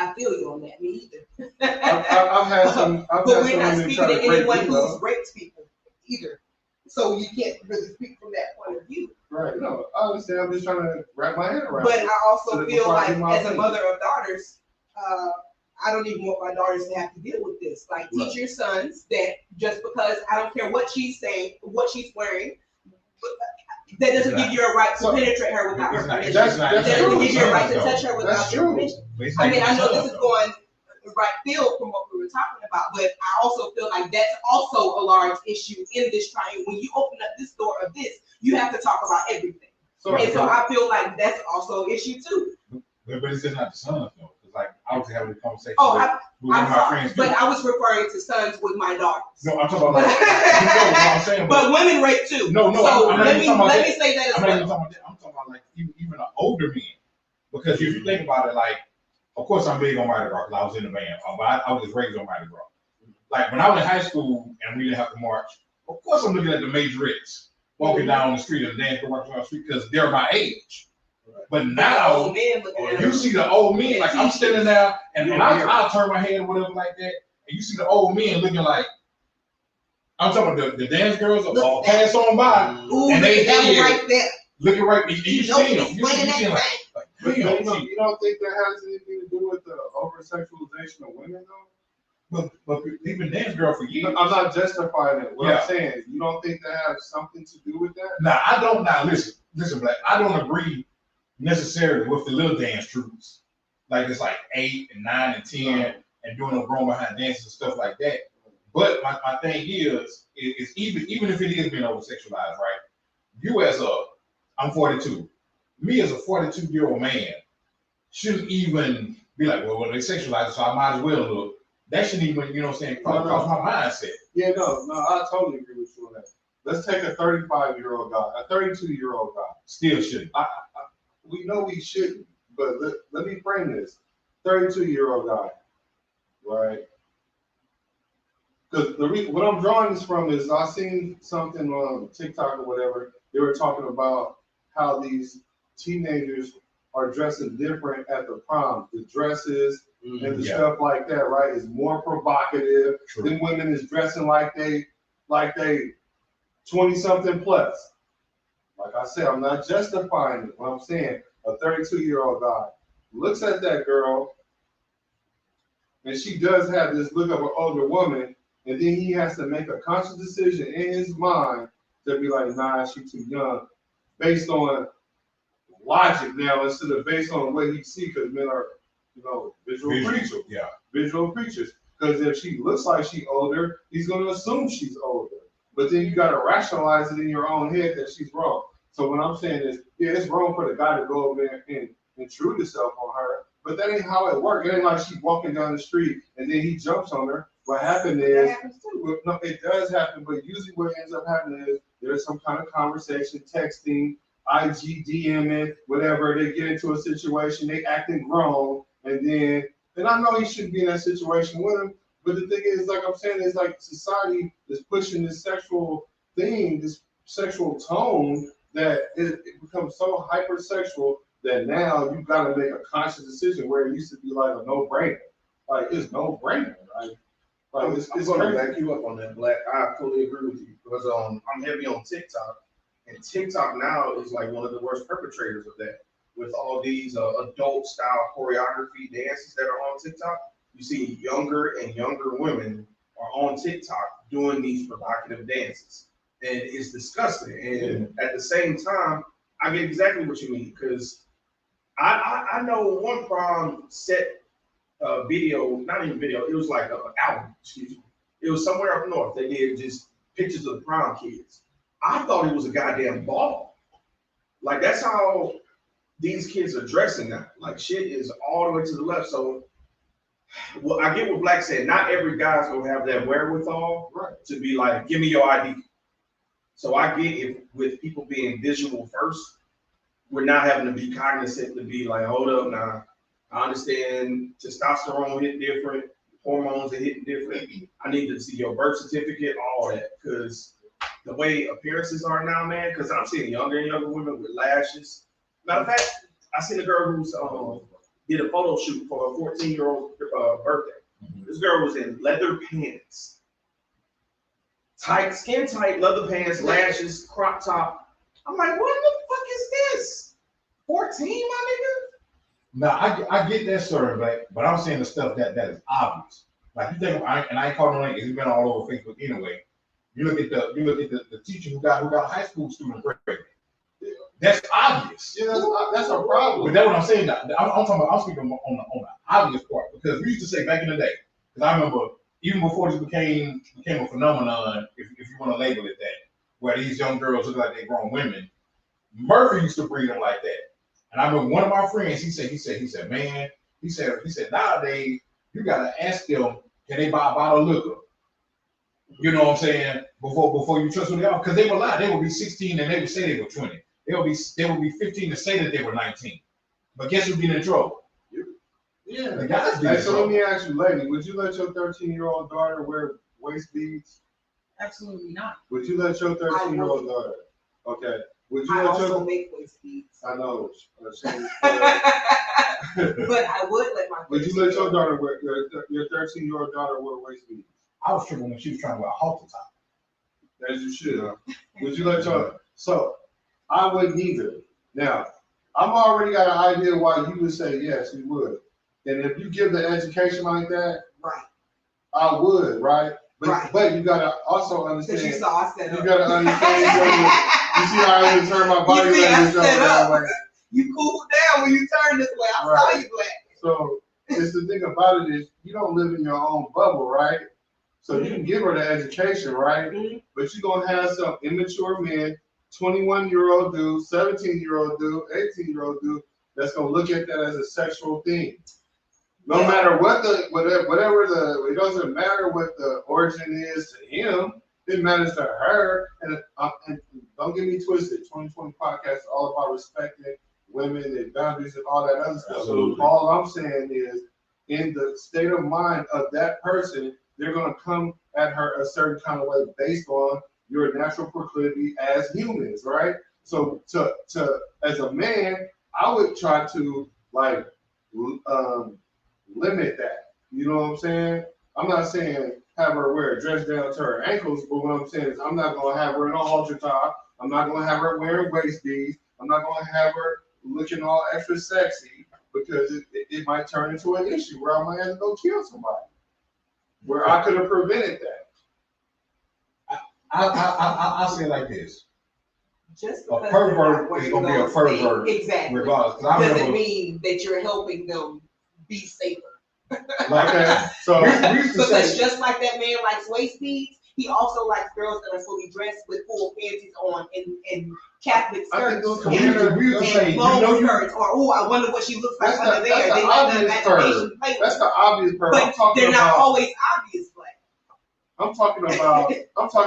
I feel you on that. Me either. I've had some. But we're not speaking to anyone who's raped people either. So you can't really speak from that point of view. Right. No, I understand. I'm just trying to wrap my head around. But I also feel like, as a mother of daughters, I don't even want my daughters to have to deal with this. Like, teach your sons that just because I don't care what she's saying, what she's wearing, that doesn't give you a right to penetrate her without her permission. That doesn't give you a right to touch her without your permission. I mean, I know this is going right field from what we were talking about, but I also feel like that's also a large issue in this triangle. When you open up this door of this, you have to talk about everything. So I feel like that's also an issue too. But it's just not the sons though. It's like I was having a conversation I'm my sorry, friends but too. I was referring to sons with my daughters. No, I'm talking about like, you know what I'm saying. But women rape too. No, so I'm let me say that as well. I'm talking about like even an older man. Because if you think about it, like, of course I'm big on Mardi Gras because I was in the band, but I was just raised on Mardi Gras. Like when I was in high school and we didn't have to march, of course I'm looking at the majorettes walking down the street or the dance walking down the street because they're my age. But now you see the old men, like I'm standing there and I'll turn my head or whatever like that, and you see the old men looking like, I'm talking about the dance girls all pass on by and they right there. Looking right, and you see them. You see them like, you don't think that has anything to do with the over-sexualization of women, though? But we've been dance girl for years. I'm not justifying it. What I'm saying, you don't think that has something to do with that? Nah, I don't. Now listen, Black. I don't agree necessarily with the little dance troops. Like it's like 8 and 9 and 10 and doing no grown behind dances and stuff like that. But my thing is even if it is being over-sexualized, right? You as I'm 42. Me as a 42-year-old man shouldn't even be like, well, they sexualize it, so I might as well look. That shouldn't even, you know what I'm saying, cross my mindset. Yeah, no, I totally agree with you on that. Let's take a 35-year-old guy, a 32-year-old guy. Still shouldn't. We know we shouldn't, but let me frame this. 32-year-old guy, right? Because what I'm drawing this from is I seen something on TikTok or whatever. They were talking about how these teenagers are dressing different at the prom. The dresses and the stuff like that, right, is more provocative. Then women is dressing like they 20-something plus. Like I said, I'm not justifying it. What I'm saying, a 32-year-old guy looks at that girl, and she does have this look of an older woman, and then he has to make a conscious decision in his mind to be like, nah, she's too young, based on logic now instead of based on what he sees, because men are, visual creatures. Yeah. Visual creatures. Because if she looks like she's older, he's going to assume she's older. But then you got to rationalize it in your own head that she's wrong. So what I'm saying is, yeah, it's wrong for the guy to go over there and intrude himself on her. But that ain't how it works. It ain't like she's walking down the street and then he jumps on her. What happened is, no, it does happen, but usually what ends up happening is there's some kind of conversation, texting, IG, DMing, whatever. They get into a situation, they acting grown, and then And I know he shouldn't be in that situation with him, but the thing is, like I'm saying, it's like society is pushing this sexual thing, this sexual tone that it becomes so hypersexual that now you got to make a conscious decision where it used to be like a no-brainer. Like it's no-brainer. Like it's going to back you up on that, Black. I totally agree with you because I'm heavy on TikTok, and TikTok now is like one of the worst perpetrators of that. With all these adult-style choreography dances that are on TikTok, you see younger and younger women are on TikTok doing these provocative dances, and it's disgusting. And at the same time, I get exactly what you mean because I know one prom set. Video, not even video, it was like an album, excuse me. It was somewhere up north. They did just pictures of the prom kids. I thought it was a goddamn ball. Like that's how these kids are dressing now. Like shit is all the way to the left. So well, I get what Black said. Not every guy's gonna have that wherewithal to be like, give me your ID. So I get it with people being visual first, we're not having to be cognizant to be like, hold up now. I understand testosterone hit different, hormones are hitting different. I need to see your birth certificate, all that, because the way appearances are now, man, because I'm seeing younger and younger women with lashes. Matter of fact, I seen a girl who's did a photo shoot for a 14-year-old birthday. This girl was in leather pants, tight, skin tight leather pants, lashes, crop top. I'm like, what the fuck is this? 14, my nigga? No, I get that story, but I'm saying the stuff that is obvious. Like you think, and I ain't calling on it because it's been all over Facebook anyway. You look at the teacher who got a high school student pregnant. That's obvious. Yeah, that's a problem. But that's what I'm saying. I'm talking about. I'm speaking on the obvious part because we used to say back in the day. Because I remember even before this became a phenomenon, if you want to label it that, where these young girls look like they're grown women. Murphy used to breed them like that. And I remember one of my friends, he said, man, he said, nowadays, you gotta ask them, can they buy a bottle of liquor? You know what I'm saying? Before you trust what they are. Because they will lie. They will be 16 and they would say they were 20. They will be 15 and say that they were 19. But guess who's getting in trouble? Yeah. The guys hey, so let me ask you, lady, would you let your 13-year-old daughter wear waist beads? Absolutely not. Would you let your 13-year-old daughter? Okay. Would you I let also your make waist beads. I know. But I would let my. Would you let your daughter wear your 13-year-old daughter wear waist beads? I was tripping when she was trying to wear a halter top. As you should. Huh? Would you let your so I wouldn't either. Now, I'm already got an idea why you would say yes, you would. And if you give the education like that, right, I would, right? But right. But you gotta also understand. You saw I set up. You gotta understand. You see how I just turn my body language that way. You cooled down when you turned this way. I saw you, Black. So it's the thing about it is you don't live in your own bubble, right? So you can give her the education, right? But you're gonna have some immature men, 21-year-old dude, 17-year-old dude, 18-year-old dude, that's gonna look at that as a sexual thing. No matter what it doesn't matter what the origin is to him. It matters to her. And don't get me twisted. 2020 podcast is all about respecting women and boundaries and all that other stuff. Absolutely. All I'm saying is, in the state of mind of that person, they're gonna come at her a certain kind of way based on your natural proclivity as humans, right? So to as a man, I would try to like limit that. You know what I'm saying? I'm not saying have her wear a dress down to her ankles, but what I'm saying is I'm not gonna have her in a halter top. I'm not gonna have her wearing waist beads. I'm not gonna have her looking all extra sexy because it might turn into an issue where I might have to go kill somebody. Where I could have prevented that. I'll say it like this. Just a pervert is gonna be a pervert, exactly. Regardless. Doesn't mean that you're helping them be safer. Okay, so because just like that man likes waist beads, he also likes girls that are fully dressed with full panties on and Catholic skirts and long skirts, or oh, I wonder what she looks like under there. They let the imagination play with. That's the obvious pervert. But they're not always obvious, Black. I'm talking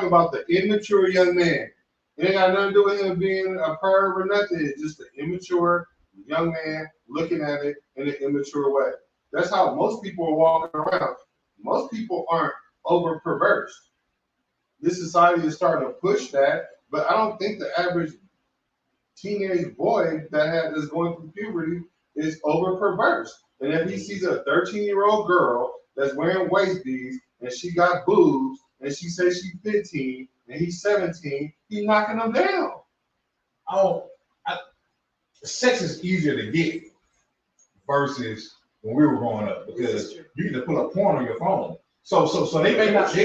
about the immature young man. It ain't got nothing to do with him being a perv or nothing. It's just an immature young man looking at it in an immature way. That's how most people are walking around. Most people aren't over perverse. This society is starting to push that, but I don't think the average teenage boy that is going through puberty is over perverse. And if he sees a 13-year-old girl that's wearing waist beads and she got boobs and she says she's 15 and he's 17, he's knocking them down. Sex is easier to get versus when we were growing up because you can just pull up porn on your phone. So they may not.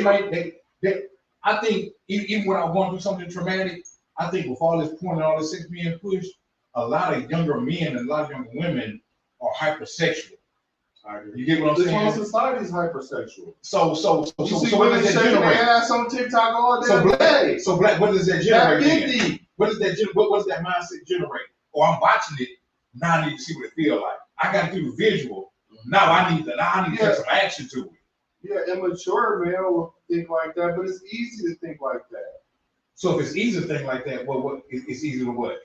I think even when I'm going through something traumatic, I think with all this porn and all this sex being pushed, a lot of younger men and a lot of younger women are hypersexual. You get what I'm saying? This whole society is hypersexual. So what does that generate? Ass on TikTok all day. So Black, what does that generate? What does that mindset generate? Oh, I'm watching it. Now I need to see what it feels like. I got to do the visual. Now I need to take some action to it. Yeah, immature man will think like that, but it's easy to think like that. So if it's easy to think like that, well, it's easy to what?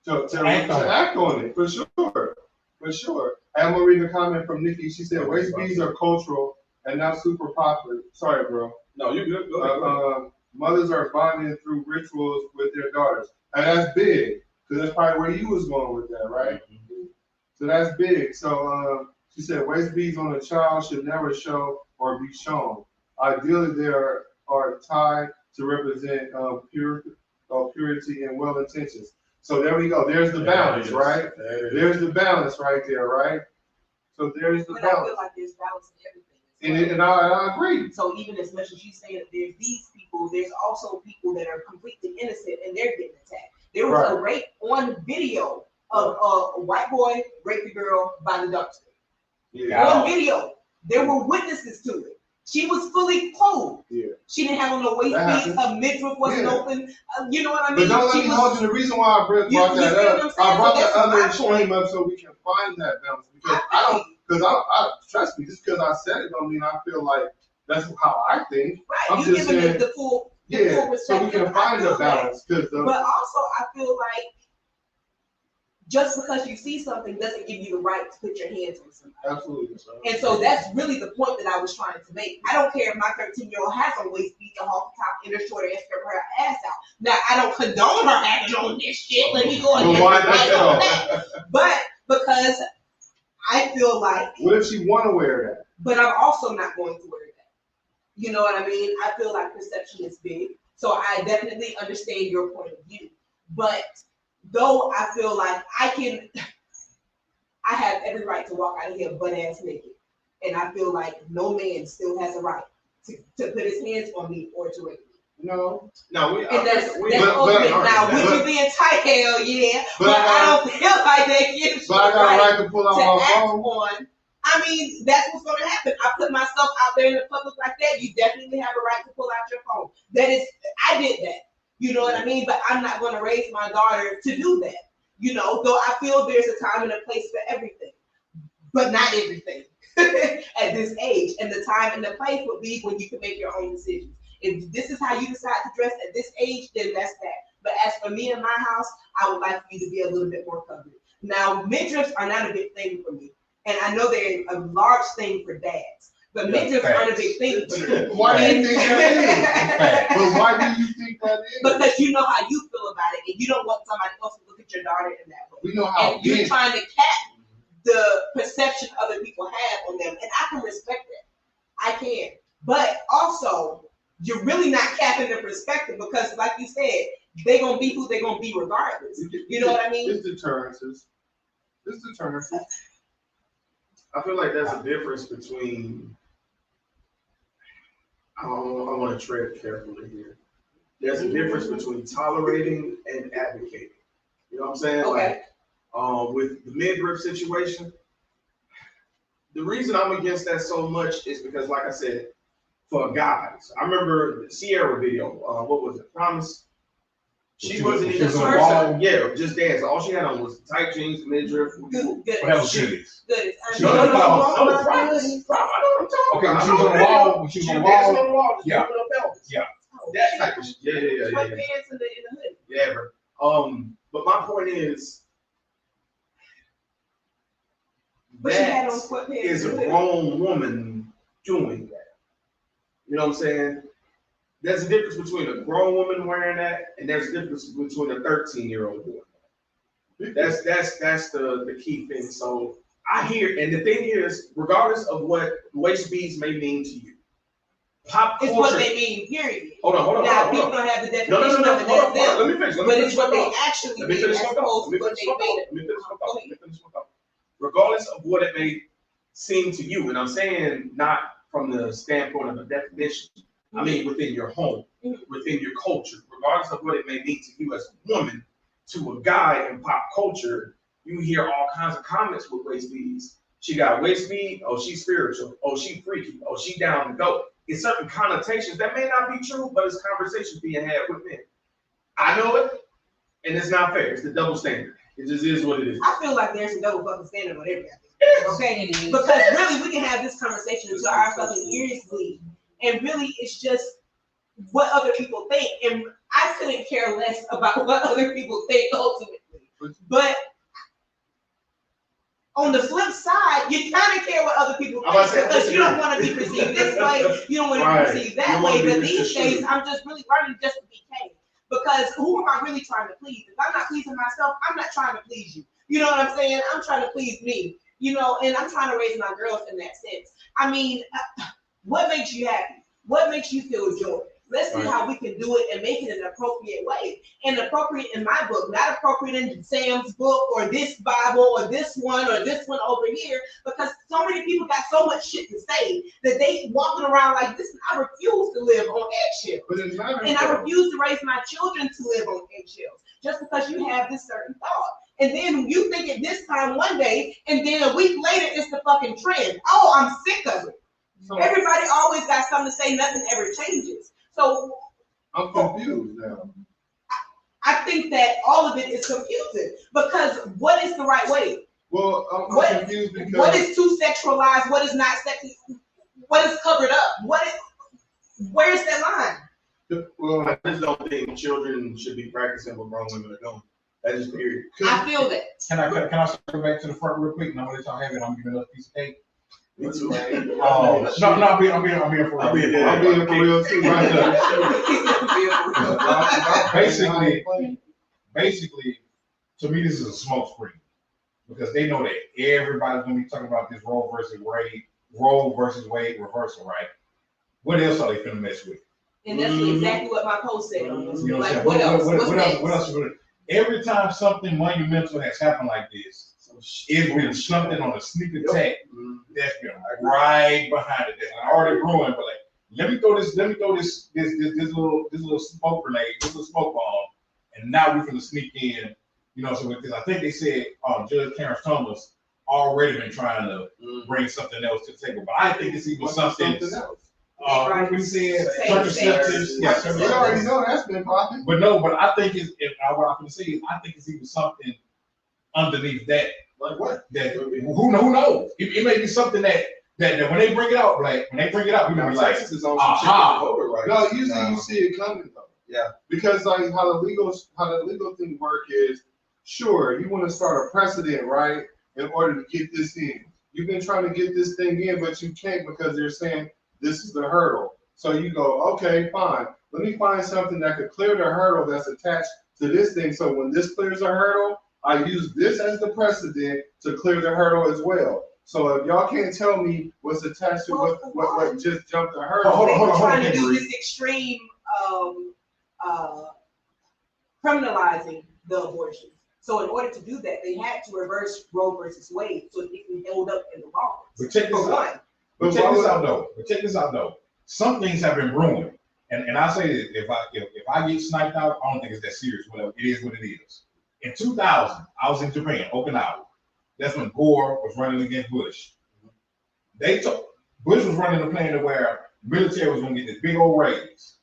To act on it, for sure. For sure. I'm gonna read a comment from Nikki. She said, waist beads are cultural and not super popular. Sorry, bro. No, you're good. Go ahead. Mothers are bonding through rituals with their daughters. And that's big, because that's probably where you was going with that, right? Mm-hmm. So that's big. So she said, waist beads on a child should never show or be shown. Ideally, they are tied to represent purity and well intentions. So there we go. There's the balance, right? There's the balance right there, right? So there's the balance. I feel like there's balance in everything. And I agree. So even as much as you say that there's these people, there's also people that are completely innocent and they're getting attacked. There was a rape on video of a white boy raped a girl by the dumpster. Yeah. On video. There were witnesses to it. She was fully clothed. Yeah. She didn't have on no waist beads. Her midriff wasn't open. You know what I mean? But don't let me hold you. The reason why I brought that up, I brought the other extreme up so we can find that balance. Because I trust me, just because I said it don't mean I feel like that's how I think. Right. You giving it the full perspective. So we can find a balance. But also, I feel like just because you see something doesn't give you the right to put your hands on somebody. Absolutely. And so that's really the point that I was trying to make. I don't care if my 13-year-old has on waist beads, a half top, and a shorter and strip her ass out. Now, I don't condone her having on this shit. Let me go ahead. But because I feel like. What if she want to wear that? But I'm also not going to wear that. You know what I mean? I feel like perception is big. So I definitely understand your point of view. But though I feel like I have every right to walk out of here butt ass naked. And I feel like no man still has a right to put his hands on me or to rape me. No. That's open. Now, would you be in tight? Hell yeah. But I don't feel like that gives you I got a right to pull out my phone. I mean, that's what's going to happen. I put myself out there in the public like that. You definitely have a right to pull out your phone. I did that. You know what I mean? But I'm not going to raise my daughter to do that. You know, though I feel there's a time and a place for everything, but not everything at this age. And the time and the place would be when you can make your own decisions. If this is how you decide to dress at this age, then that's that. But as for me in my house, I would like for you to be a little bit more covered. Now, midriffs are not a big thing for me. And I know they're a large thing for dads. But midriffs aren't a big thing for you. Why do you think that is? But why do you think that is? Because you know how you feel about it, and you don't want somebody else to look at your daughter in that way. We know how. And you're trying to cap the perception other people have on them, and I can respect that. I can. But also, you're really not capping the perspective because, like you said, they're gonna be who they're gonna be regardless. You know what I mean? It's deterrences. I feel like there's a difference between. I want to tread carefully here. There's a difference between tolerating and advocating. You know what I'm saying? Okay. Like with the midriff situation, the reason I'm against that so much is because, like I said, for guys, I remember the SiRR video. What was it? Promise. She wasn't even first. Yeah, just dancing. All she had on was tight jeans, midriff. Good. That was good. Good. She was on the wall. I know what I'm talking about. Okay, she was on the wall. She was on the wall. Yeah. Yeah. That type of shit. Yeah. Pants in the hood. Yeah, bro. But my point is, But she had on That sweatpants. is a grown woman doing that. You know what I'm saying? There's a difference between a grown woman wearing that, and there's a difference between a 13-year-old doing that. That's the key thing. So I hear, and the thing is, regardless of what waist beads may mean to you, pop culture. It's what they mean, period. Hold on. Now, people don't have the definition No. of it. Hold on. Let me finish. But it's what they actually Let me mean finish as my thought. opposed to what they made it. Regardless of what it may seem to you, and I'm saying not from the standpoint of a definition, I mean within your home, within your culture, regardless of what it may mean to you as a woman, to a guy in pop culture, you hear all kinds of comments with waist beads. She got waist bead, oh, she's spiritual, oh, she freaky, oh, she down to go. It's certain connotations that may not be true, but it's conversations being had with men. I know it, and it's not fair. It's the double standard. It just is what it is. I feel like there's a double fucking standard on everything. Okay? Because really, we can have this conversation until our fucking ears bleed. And really, it's just what other people think. And I couldn't care less about what other people think ultimately. But on the flip side, you kind of care what other people think because you don't want to be perceived this way, you don't want to be perceived that way. But these days, I'm just really learning just to be caged. Because who am I really trying to please? If I'm not pleasing myself, I'm not trying to please you. You know what I'm saying? I'm trying to please me. You know, and I'm trying to raise my girls in that sense. I mean, what makes you happy? What makes you feel joy? Let's see how we can do it and make it an appropriate way. And appropriate in my book, not appropriate in Sam's book or this Bible or this one over here, because so many people got so much shit to say that they walking around like this. I refuse to live on eggshells. And I refuse to raise my children to live on eggshells just because you have this certain thought. And then you think it this time one day, and then a week later it's the fucking trend. Oh, I'm sick of it. So everybody always got something to say, nothing ever changes. So I'm confused now. I think that all of it is confusing because what is the right way? Well, I'm confused because what is too sexualized? What is not sexy? What is covered up? Where's that line? Well, I just don't think children should be practicing what grown women are doing. That is period. I feel that. Can I circle back to the front real quick? And I'm gonna let y'all have it. I'm giving up a piece of cake. Me too. No, I'm being for real. I'm being for real too. Basically, to me, this is a smoke screen because they know that everybody's gonna be talking about this Roe versus Wade reversal, right? What else are they finna mess with? And that's exactly what my post said on this. You know like, what else? What else? Every time something monumental has happened like this, it's been something on a sneak attack that's been right behind it. That's already growing, but like, let me throw this little smoke grenade, this little smoke bomb, and now we're gonna sneak in. You know, so because I think they said Judge Terrence Thomas already been trying to bring something else to the table, but I think it's even something else. We said contraceptives. Yeah, we already know that's been popping. But I think what I'm gonna say is I think it's even something underneath that. Like what? That who knows? It may be something that when they bring it out, like when they bring it out, we're gonna be like, aha. No, usually you see it coming though. Yeah. Because like how the legal thing work is, sure, you want to start a precedent, right? In order to get this in. You've been trying to get this thing in, but you can't because they're saying this is the hurdle. So you go, okay, fine. Let me find something that could clear the hurdle that's attached to this thing. So when this clears a hurdle, I use this as the precedent to clear the hurdle as well. So if y'all can't tell me what's attached to what just jumped the hurdle. Hold on. Trying to do this extreme criminalizing the abortion. So in order to do that, they had to reverse Roe versus Wade so it can hold up in the law. But check this out though. Some things have been ruined, and I say that if I get sniped out, I don't think it's that serious. Whatever it is, what it is. In 2000, I was in Japan, Okinawa. That's when Gore was running against Bush. Bush was running a plan to where military was going to get this big old raise.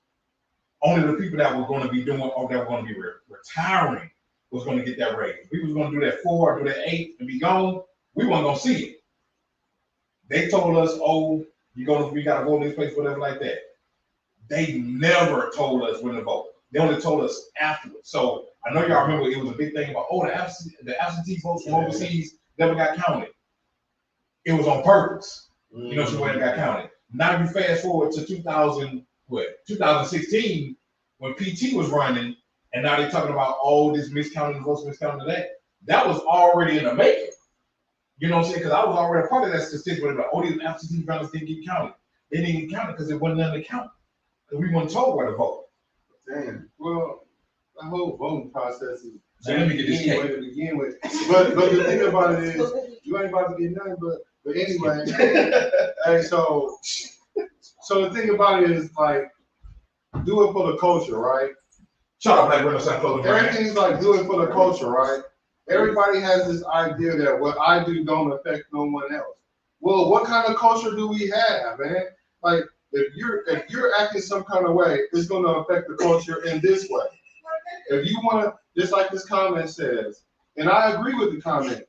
Only the people that were going to be doing, or that were going to be retiring, was going to get that raise. We was going to do that 4, do that 8, and be gone. We weren't going to see it. They told us, "Oh, we got to vote in this place," whatever like that. They never told us when to vote. They only told us afterwards. So I know y'all remember it was a big thing about the absentee votes from overseas never got counted. it was on purpose. You know, so when it got counted. Now you fast forward to 2016, when PT was running, and now they're talking about all this miscounting votes, miscounting that. That was already in the making. You know what I'm saying? Because I was already a part of that statistic where all these absentee ballots didn't get counted. They didn't get counted because it wasn't nothing to count. Because we weren't told where to vote. Damn. Well, the whole voting process is So let me get this cake. to begin with. But the thing about it is, you ain't about to get nothing. But anyway, hey, so the thing about it is like, do it for the culture, right? Shut up, Black Renaissance Clothing Brand. Everything's like, do it for the culture, right? Everybody has this idea that what I do don't affect no one else. Well, what kind of culture do we have, man? Like, if you're acting some kind of way, it's going to affect the culture in this way. If you want to, just like this comment says, and I agree with the comment,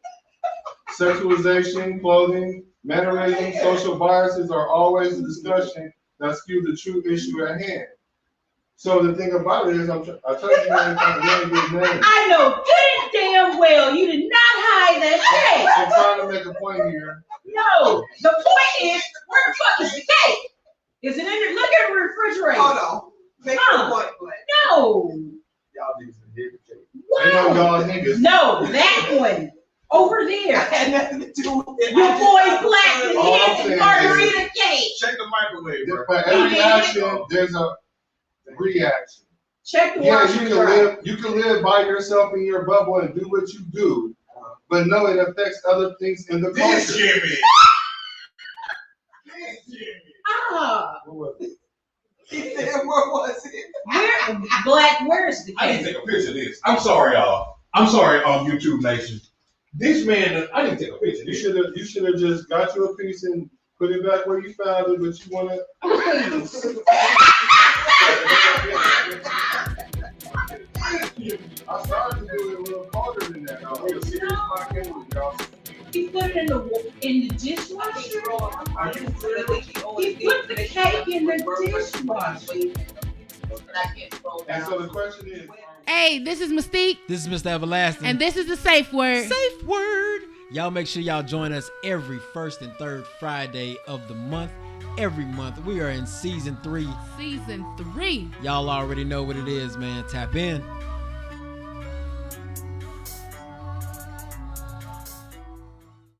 sexualization, clothing, mannerism, social biases are always a discussion that skew the true issue at hand. So the thing about it is, I told you man, I know good and damn well you did not hide that cake. I'm trying to make a point here. No, the point is, where the fuck is the cake? Is it in the, look at the refrigerator. Hold on. Make your point, Black. No. Y'all niggas in here. I know y'all niggas. No, that one. Over there. Had nothing to do with it. Your Boi Black and All I'm his saying margarita cake. Check the microwave, bro. For every action, there's a reaction. Check the Yeah, washer dryer. you can live by yourself in your bubble and do what you do, but no, it affects other things in the This culture. Jimmy. Ah. What was it? He said, where was it? Where, Black, where's the I didn't cake? take a picture of this. I'm sorry, y'all. I'm sorry, YouTube Nation. This man, I didn't take a picture of this. You should have just got you a piece and put it back where you found it, but you want to. I started to do it a little harder than that. He put it in the dishwasher. He put the cake in the dishwasher. And so the question is, Hey, this is Mystique, This is Mr. Everlasting. and this is the Safe Word. Safe Word. Y'all make sure y'all join us every first and third Friday of the month. Every month. We are in season 3. Season 3. Y'all already know what it is, man. Tap in.